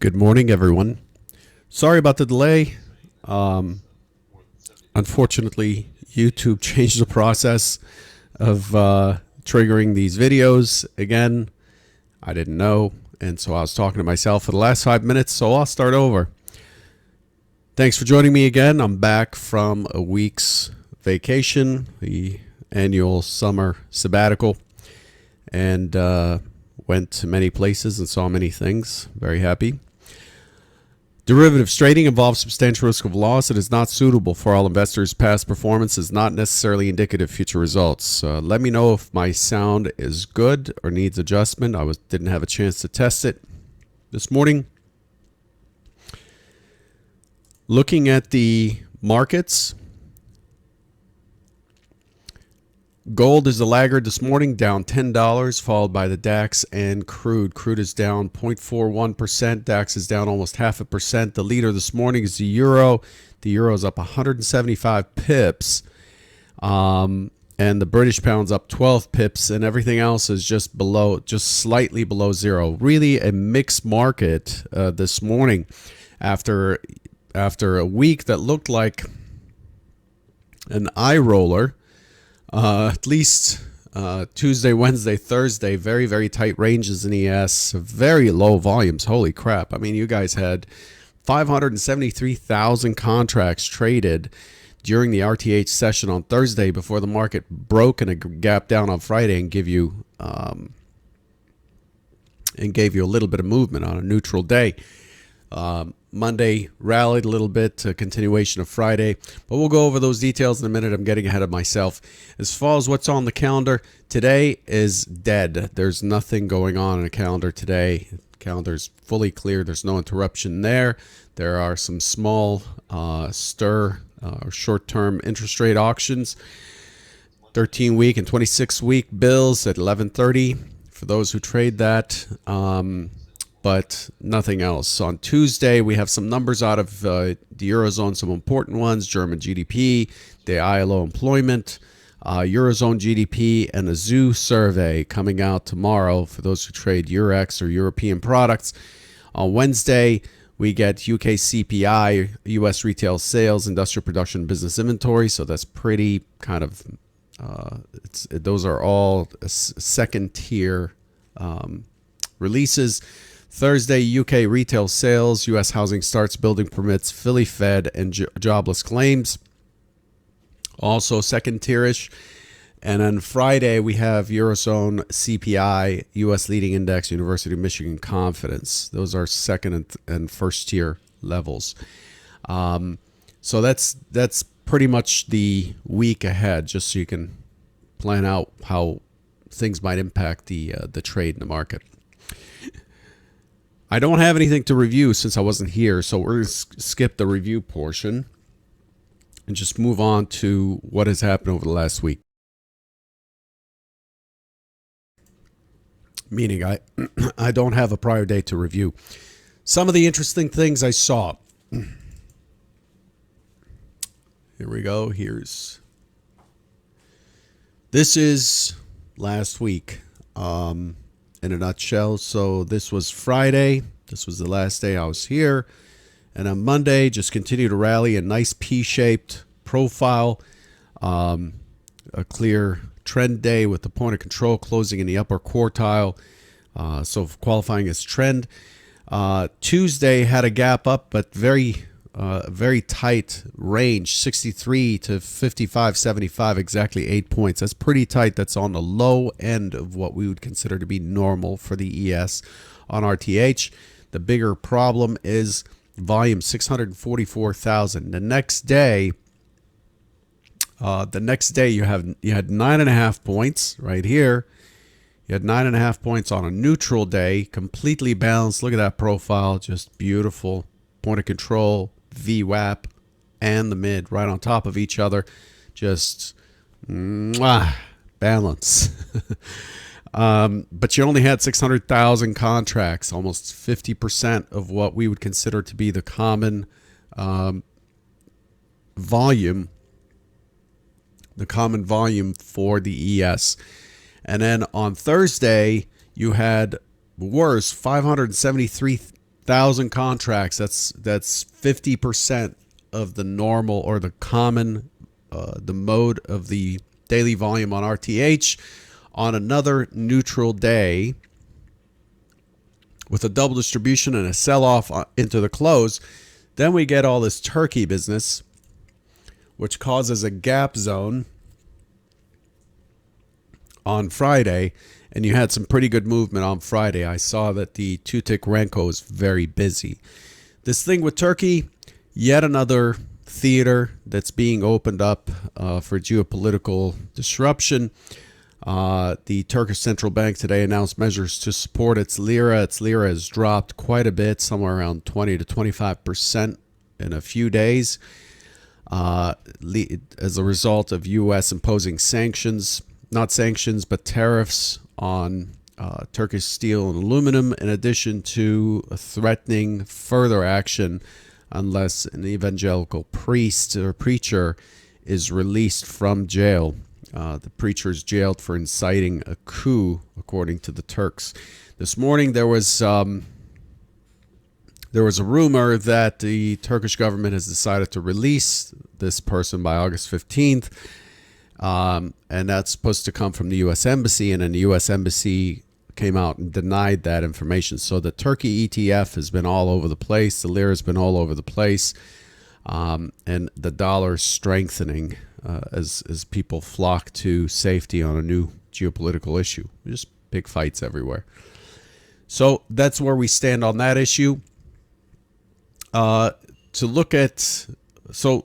Good morning, everyone. Sorry about the delay. Um, Unfortunately, YouTube changed the process of triggering these videos again. I didn't know, and so I was talking to myself for the last 5 minutes, so I'll start over. Thanks for joining me again. I'm back from a week's vacation, the annual summer sabbatical, and went to many places and saw many things. Very happy. Derivatives trading involves substantial risk of loss. It is not suitable for all investors. Past performance is not necessarily indicative of future results. Let me know if my sound is good or needs adjustment. Didn't have a chance to test it this morning. Looking at the markets, gold is the laggard this morning, down $10, followed by the DAX and crude. Crude is down 0.41%. DAX is down almost 0.5%. The leader this morning is the euro. The euro is up 175 pips. And the British pound's up 12 pips, and everything else is just slightly below zero. Really a mixed market this morning after a week that looked like an eye roller. At least Tuesday, Wednesday, Thursday, very, very tight ranges in ES, very low volumes. Holy crap. I mean, you guys had 573,000 contracts traded during the RTH session on Thursday before the market broke and a gap down on Friday and gave you a little bit of movement on a neutral day. Monday rallied a little bit, a continuation of Friday, but we'll go over those details in a minute. I'm getting ahead of myself. As far as what's on the calendar, today is dead. There's nothing going on in the calendar today. The calendar's fully clear. There's no interruption there. There are some small short-term interest rate auctions, 13-week and 26-week bills at 11:30 for those who trade that. But nothing else. On Tuesday, we have some numbers out of the Eurozone, some important ones: German GDP, the ILO employment, Eurozone GDP, and a zoo survey coming out tomorrow for those who trade Eurex or European products. On Wednesday, we get UK CPI, US retail sales, industrial production, business inventory. So that's pretty kind of, those are all second tier releases. Thursday, UK retail sales, US housing starts, building permits, Philly Fed, and jobless claims. Also second tierish. And then Friday, we have Eurozone CPI, US leading index, University of Michigan confidence. Those are second and first tier levels. So that's pretty much the week ahead, just so you can plan out how things might impact the trade in the market. I don't have anything to review since I wasn't here, so we're going to skip the review portion and just move on to what has happened over the last week. Meaning I don't have a prior date to review. Some of the interesting things I saw. Here we go. This is last week. In a nutshell. So this was Friday. This was the last day I was here. And on Monday, just continued to rally, a nice P-shaped profile. A clear trend day with the point of control closing in the upper quartile. So qualifying as trend. Tuesday had a gap up, but very tight range, 63 to 55.75, exactly 8 points. That's pretty tight. That's on the low end of what we would consider to be normal for the ES on RTH. The bigger problem is volume, 644,000. The next day you had 9.5 points right here. You had 9.5 points on a neutral day, completely balanced. Look at that profile, just beautiful. Point of control, VWAP, and the mid right on top of each other. Just balance. But you only had 600,000 contracts, almost 50% of what we would consider to be the common volume. The common volume for the ES. And then on Thursday, you had worse, 573 1,000 contracts. That's 50% of the normal or the common, the mode of the daily volume on RTH on another neutral day with a double distribution and a sell-off into the close. Then we get all this turkey business, which causes a gap zone on Friday, and you had some pretty good movement on Friday. I saw that the two-tick Renko is very busy. This thing with Turkey, yet another theater that's being opened up for geopolitical disruption. The Turkish Central Bank today announced measures to support its lira. Its lira has dropped quite a bit, somewhere around 20 to 25% in a few days, as a result of U.S. imposing sanctions, not sanctions, but tariffs on Turkish steel and aluminum, in addition to threatening further action unless an evangelical priest or preacher is released from jail. The preacher is jailed for inciting a coup, according to the Turks. This morning there was a rumor that the Turkish government has decided to release this person by August 15th, and that's supposed to come from the U.S. Embassy, and then the U.S. Embassy came out and denied that information. So the Turkey ETF has been all over the place. The lira has been all over the place, and the dollar is strengthening as people flock to safety on a new geopolitical issue. Just big fights everywhere. So that's where we stand on that issue. So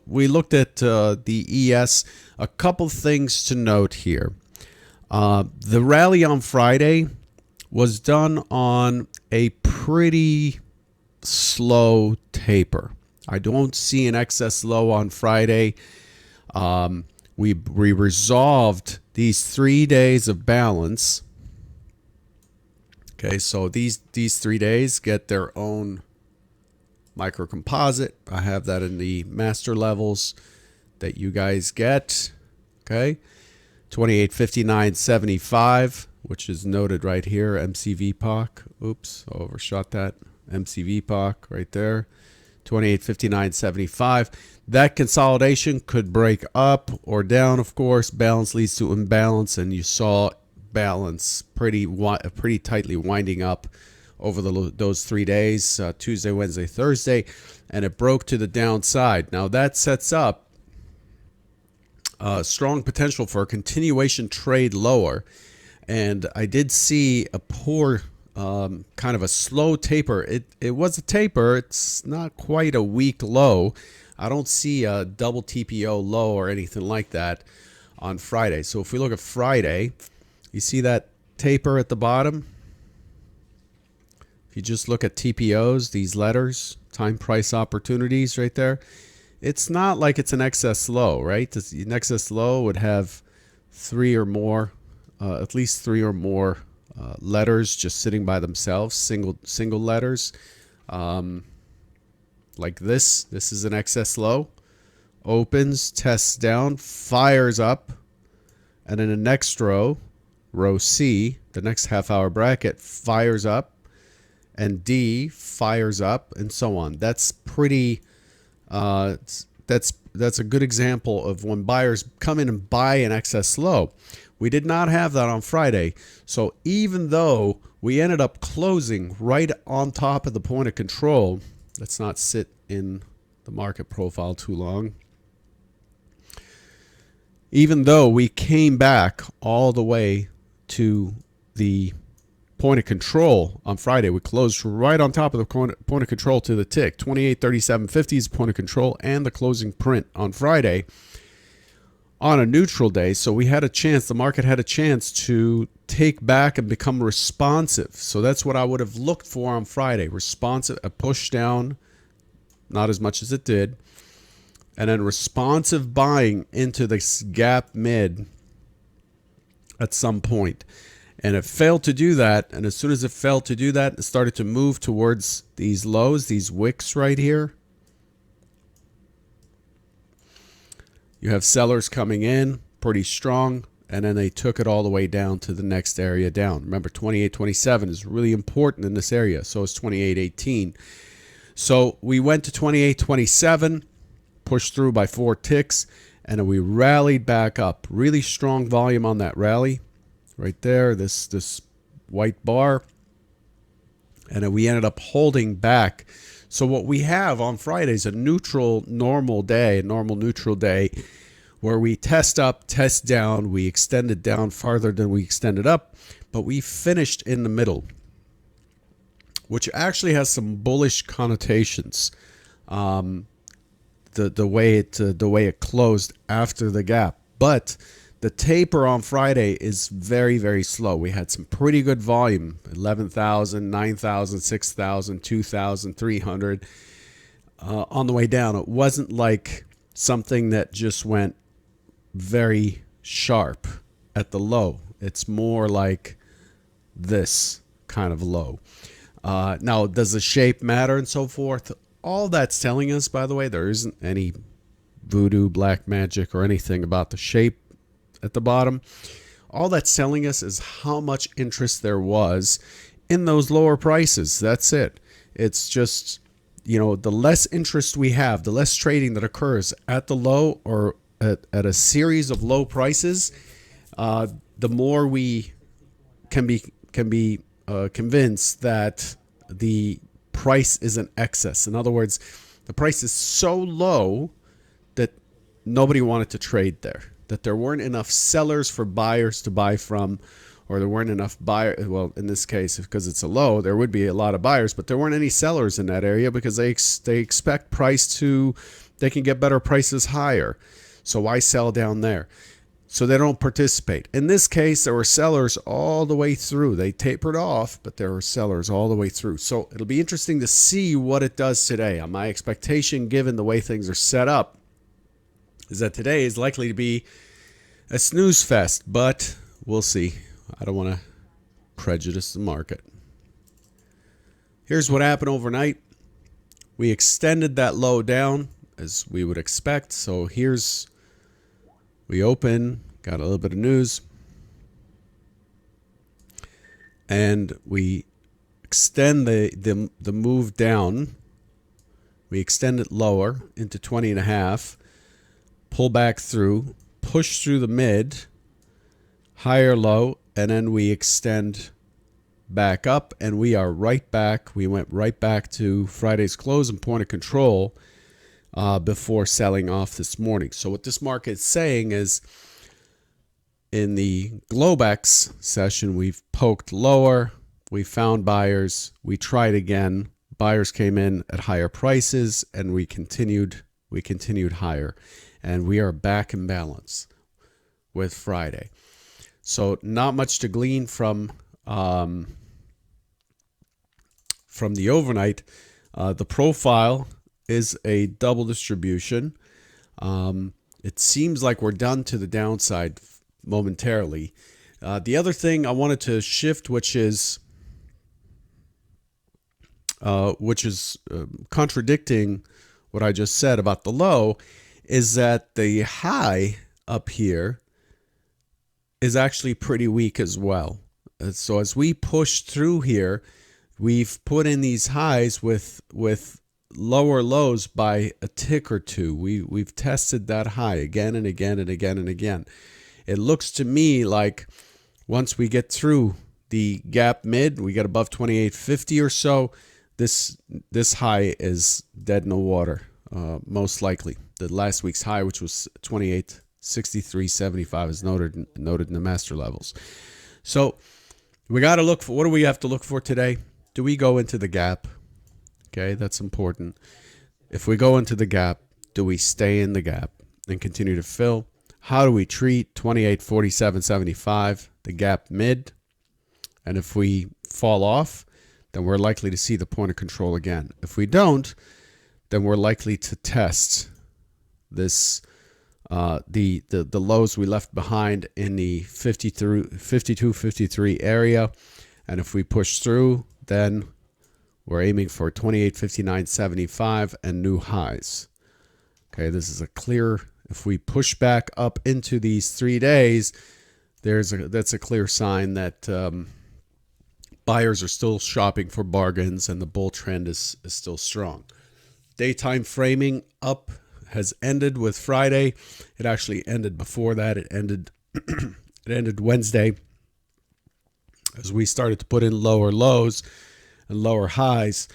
we looked at the ES. A couple things to note here. The rally on Friday was done on a pretty slow taper. I don't see an excess low on Friday. We resolved these 3 days of balance. Okay, so these 3 days get their own micro composite. I have that in the master levels that you guys get. Okay, 2859.75, which is noted right here. MCV oops, overshot that. MCV right there. 2859.75. That consolidation could break up or down, of course. Balance leads to imbalance, and you saw balance pretty tightly winding up over those 3 days, Tuesday, Wednesday, Thursday, and it broke to the downside. Now that sets up strong potential for a continuation trade lower, and I did see a poor kind of a slow taper. It was a taper. It's not quite a weak low. I don't see a double TPO low or anything like that on Friday. So if we look at Friday, you see that taper at the bottom? If you just look at TPOs, these letters, time price opportunities right there, it's not like it's an excess low, right? An excess low would have three or more, at least three or more letters just sitting by themselves, single letters. Like this is an excess low, opens, tests down, fires up, and in the next row C, the next half hour bracket, fires up, and D fires up, and so on. That's pretty that's a good example of when buyers come in and buy an excess low. We did not have that on Friday. So even though we ended up closing right on top of the point of control, let's not sit in the market profile too long. Even though we came back all the way to the point of control on Friday, we closed right on top of the point of control to the tick. 28.3750 is point of control and the closing print on Friday on a neutral day. So we had a chance, the market had a chance to take back and become responsive. So that's what I would have looked for on Friday. Responsive, a push down, not as much as it did, and then responsive buying into this gap mid at some point. And it failed to do that. And as soon as it failed to do that, it started to move towards these lows, these wicks right here. You have sellers coming in pretty strong and then they took it all the way down to the next area down. Remember, 28.27 is really important in this area. So is 28.18. So we went to 28.27, pushed through by 4 ticks, and then we rallied back up. Really strong volume on that rally right there, this white bar. And then we ended up holding back. So what we have on Friday is a neutral, normal neutral day, where we test up, test down, we extended down farther than we extended up, but we finished in the middle, which actually has some bullish connotations. The way it closed after the gap, but the taper on Friday is very, very slow. We had some pretty good volume, 11,000, 9,000, 6,000, 2,300 on the way down. It wasn't like something that just went very sharp at the low. It's more like this kind of low. Now, does the shape matter and so forth? All that's telling us, by the way, there isn't any voodoo, black magic, or anything about the shape at the bottom. All that's telling us is how much interest there was in those lower prices. That's it. It's just, the less interest we have, the less trading that occurs at the low or at a series of low prices, the more we can be convinced that the price is in excess. In other words, the price is so low that nobody wanted to trade there, that there weren't enough sellers for buyers to buy from, or there weren't enough buyers. Well, in this case, because it's a low, there would be a lot of buyers, but there weren't any sellers in that area because they expect they can get better prices higher. So why sell down there? So they don't participate. In this case, there were sellers all the way through. They tapered off, but there were sellers all the way through. So it'll be interesting to see what it does today. My expectation, given the way things are set up, is that today is likely to be a snooze fest, but we'll see. I don't want to prejudice the market. Here's what happened overnight. We extended that low down as we would expect. So we open, got a little bit of news, and we extend the move down. We extend it lower into 20.5, pull back through, push through the mid, higher low, and then we extend back up, and we are right back. We went right back to Friday's close and point of control before selling off this morning. So what this market is saying is, in the Globex session, we've poked lower, we found buyers, we tried again, buyers came in at higher prices, and we continued higher, and we are back in balance with Friday. So not much to glean from the overnight. The profile is a double distribution. It seems like we're done to the downside momentarily. The other thing I wanted to shift, which is contradicting what I just said about the low, is that the high up here is actually pretty weak as well. So as we push through here, we've put in these highs with lower lows by a tick or two. We've tested that high again and again and again and again. It looks to me like once we get through the gap mid, we get above 28.50 or so, this high is dead in the water, most likely. The last week's high, which was 28.63.75, is noted in the master levels. So we got to look for, what do we have to look for today? Do we go into the gap? Okay, that's important. If we go into the gap, do we stay in the gap and continue to fill? How do we treat 28.47.75, the gap mid? And if we fall off, then we're likely to see the point of control again. If we don't, then we're likely to test this the lows we left behind in the 52-53 area. And if we push through, then we're aiming for 28.59.75 and new highs. Okay, this is a clear, if we push back up into these 3 days, that's a clear sign that buyers are still shopping for bargains and the bull trend is still strong. Daytime framing up has ended with Friday. It actually ended before that. It ended it ended Wednesday as we started to put in lower lows and lower highs.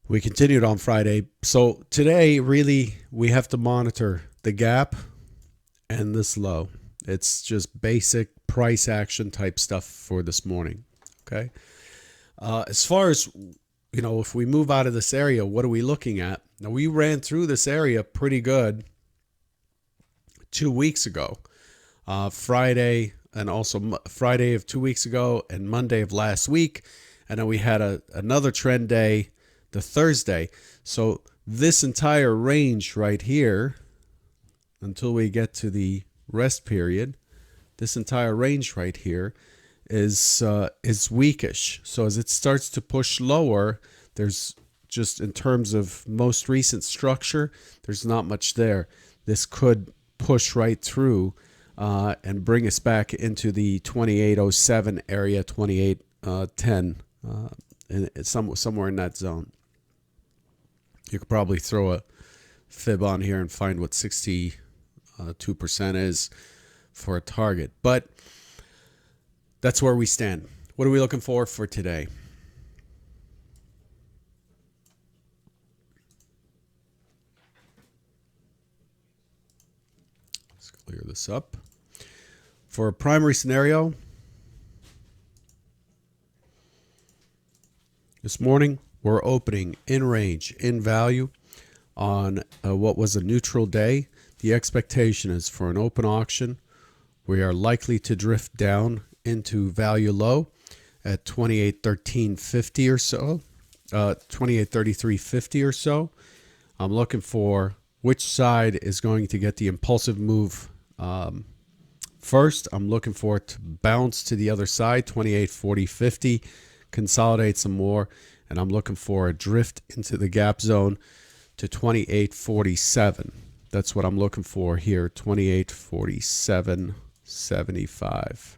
We continued on Friday. So today, really, we have to monitor the gap and this low. It's just basic price action type stuff for this morning. Okay. As far as, if we move out of this area, what are we looking at? Now, we ran through this area pretty good 2 weeks ago. Friday and also Friday of 2 weeks ago and Monday of last week. And then we had another trend day, the Thursday. So this entire range right here, until we get to the rest period, this entire range right here is weakish. So as it starts to push lower, there's just in terms of most recent structure, there's not much there. This could push right through and bring us back into the 2807 area, 2810, somewhere in that zone. You could probably throw a fib on here and find what 62% is for a target. But that's where we stand. What are we looking for today? Let's clear this up. For a primary scenario, this morning we're opening in range, in value on what was a neutral day. The expectation is for an open auction. We are likely to drift down into value low at 2813.50 or so, 2833.50 or so. I'm looking for which side is going to get the impulsive move first. I'm looking for it to bounce to the other side, 2840.50, consolidate some more, and I'm looking for a drift into the gap zone to 2847. That's what I'm looking for here, 2847.75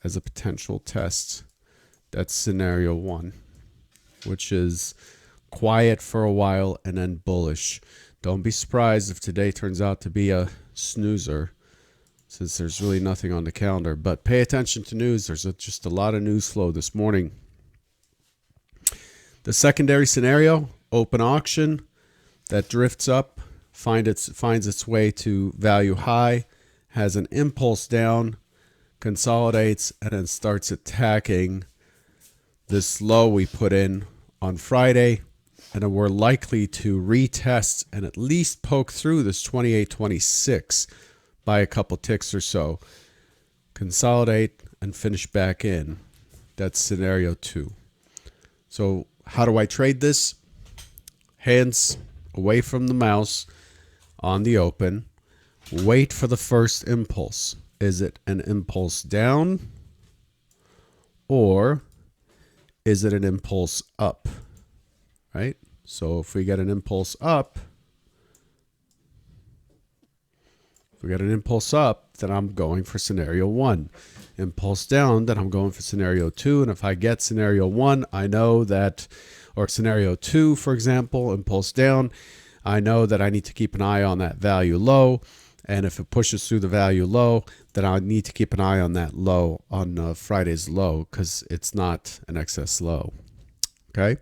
as a potential test. That's scenario one, which is quiet for a while and then bullish. Don't be surprised if today turns out to be a snoozer, since there's really nothing on the calendar. But pay attention to news. There's just a lot of news flow this morning. The secondary scenario, open auction, that drifts up, finds its way to value high, has an impulse down, consolidates, and then starts attacking this low we put in on Friday. And then we're likely to retest and at least poke through this 2826 by a couple ticks or so. Consolidate and finish back in. That's scenario two. So how do I trade this? Hands away from the mouse on the open. Wait for the first impulse. Is it an impulse down or is it an impulse up? Right? So if we get an impulse up, then I'm going for scenario one. Impulse down, then I'm going for scenario two. And if I get scenario one, I know that, or scenario two, for example, impulse down, I know that I need to keep an eye on that value low. And if it pushes through the value low, then I need to keep an eye on that low, on Friday's low, because it's not an excess low. Okay?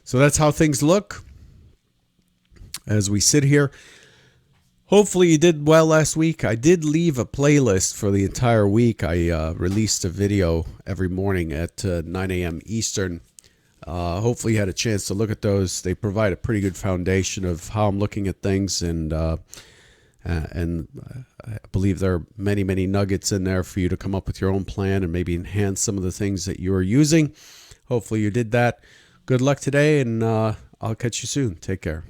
So that's how things look as we sit here. Hopefully you did well last week. I did leave a playlist for the entire week. I released a video every morning at 9 a.m. Eastern. Hopefully you had a chance to look at those. They provide a pretty good foundation of how I'm looking at things, and I believe there are many, many nuggets in there for you to come up with your own plan and maybe enhance some of the things that you are using. Hopefully you did that. Good luck today, and I'll catch you soon. Take care.